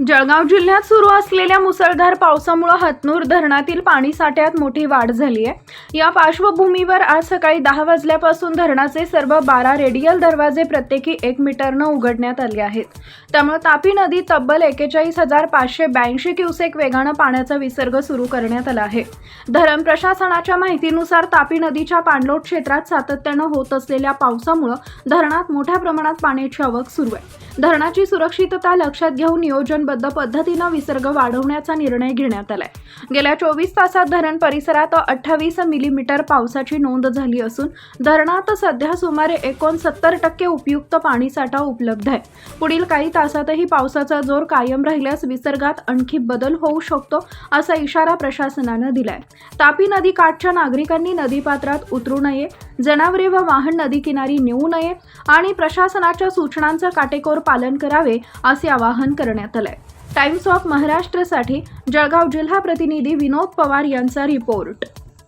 जळगाव जिल्ह्यात सुरू असलेल्या मुसळधार पावसामुळे हतनूर धरणातील पाणीसाठ्यात मोठी वाढ झाली आहे। या पार्श्वभूमीवर आज सकाळी 10 वाजल्यापासून धरणाचे सर्व 12 रेडियल दरवाजे प्रत्येकी 1 मीटरनं उघडण्यात आले आहेत। त्यामुळे तापी नदीत तब्बल 41,582 क्युसेक वेगानं पाण्याचा विसर्ग सुरू करण्यात आला आहे। धरण प्रशासनाच्या माहितीनुसार तापी नदीच्या पाणलोट क्षेत्रात सातत्यानं होत असलेल्या पावसामुळे धरणात मोठ्या प्रमाणात पाण्याची आवक सुरू आहे। धरणाची सुरक्षितता लक्षात घेऊन नियोजनबद्ध पद्धतीने विसर्ग वाढवण्याचा निर्णय घेण्यात आलाय। गेल्या 24 तासात धरण परिसरात 28 मिलीमीटर पावसाची नोंद झाली असून धरणात सध्या सुमारे 69% उपयुक्त पाणीसाठा उपलब्ध आहे। पुढील काही तासातही पावसाचा जोर कायम राहिल्यास विसर्गात आणखी बदल होऊ शकतो असा इशारा प्रशासनाने दिलाय। तापी नदी काठच्या नागरिकांनी नदीपात्रात उतरू नये, जनावरे व वाहन नदीकिनारी नेऊ नये आणि प्रशासनाच्या सूचनांचं काटेकोर पालन करावे असे आवाहन करण्यात आले। टाइम्स ऑफ महाराष्ट्रसाठी जळगाव जिल्हा प्रतिनिधी विनोद पवार यांचा रिपोर्ट।